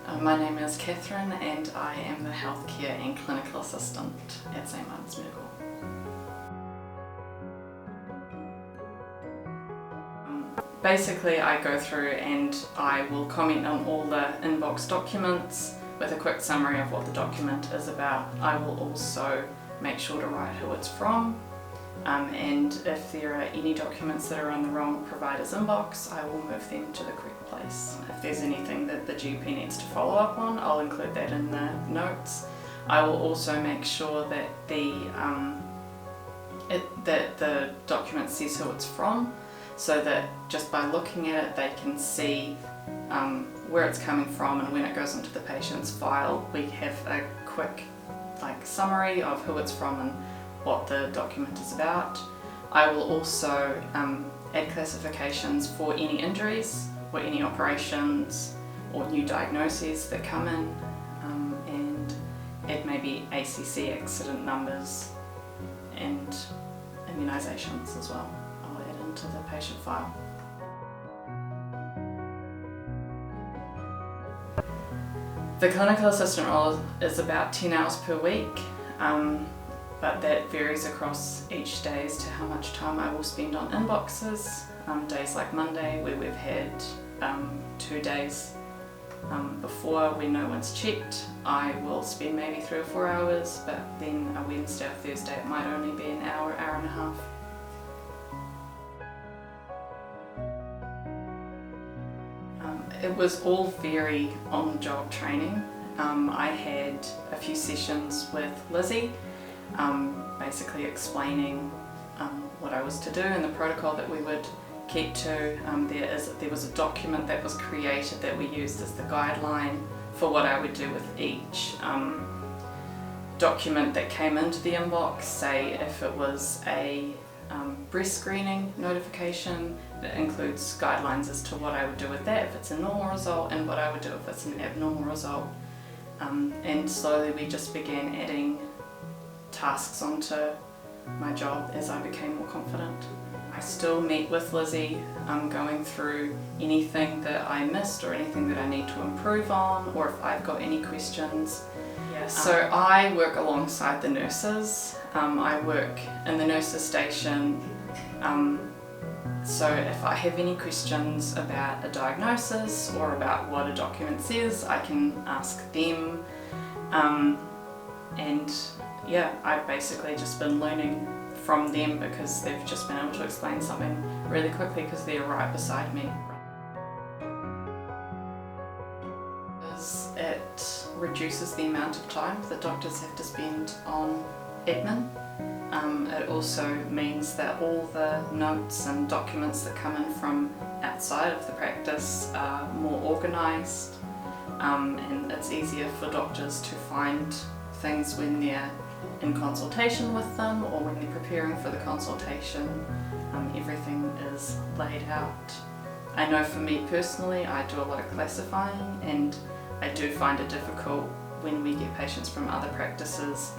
My name is Kathryn and I am the Healthcare and Clinical Assistant at St Martin's Medical. Basically I go through and I will comment on all the inbox documents with a quick summary of what the document is about. I will also make sure to write who it's from, and if there are any documents that are in the wrong provider's inbox, I will move them to the correct place. If there's anything that the GP needs to follow up on, I'll include that in the notes. I will also make sure that the document says who it's from, so that just by looking at it they can see where it's coming from, and when it goes into the patient's file we have a quick summary of who it's from and what the document is about. I will also add classifications for any injuries or any operations or new diagnoses that come in, and add maybe ACC accident numbers and immunisations as well. I'll add into the patient file. The clinical assistant role is about 10 hours per week, but that varies across each day as to how much time I will spend on inboxes. Days like Monday, where we've had 2 days before when no one's checked, I will spend maybe 3 or 4 hours, but then a Wednesday or Thursday it might only be an hour, hour and a half. It was all very on-the-job training. I had a few sessions with Lizzie, basically explaining what I was to do and the protocol that we would keep to. There was a document that was created that we used as the guideline for what I would do with each document that came into the inbox. Say if it was a breast screening notification, that includes guidelines as to what I would do with that if it's a normal result, and what I would do if it's an abnormal result. And slowly we just began adding tasks onto my job as I became more confident. I still meet with Lizzie, going through anything that I missed or anything that I need to improve on, or if I've got any questions. So I work alongside the nurses. I work in the nurses station, so if I have any questions about a diagnosis or about what a document says, I can ask them. And yeah, I've basically just been learning from them because they've just been able to explain something really quickly because they're right beside me. It reduces the amount of time that doctors have to spend on admin. It also means that all the notes and documents that come in from outside of the practice are more organised, and it's easier for doctors to find things when they're in consultation with them or when they're preparing for the consultation. Everything is laid out. I know for me personally, I do a lot of classifying, and I do find it difficult when we get patients from other practices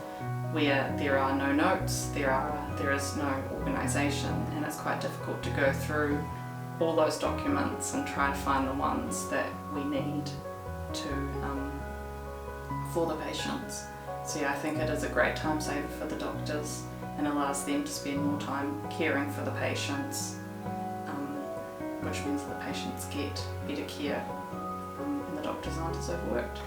where there are no notes, there is no organisation, and it's quite difficult to go through all those documents and try to find the ones that we need for the patients. So yeah, I think it is a great time saver for the doctors and allows them to spend more time caring for the patients, which means the patients get better care and the doctors aren't as overworked.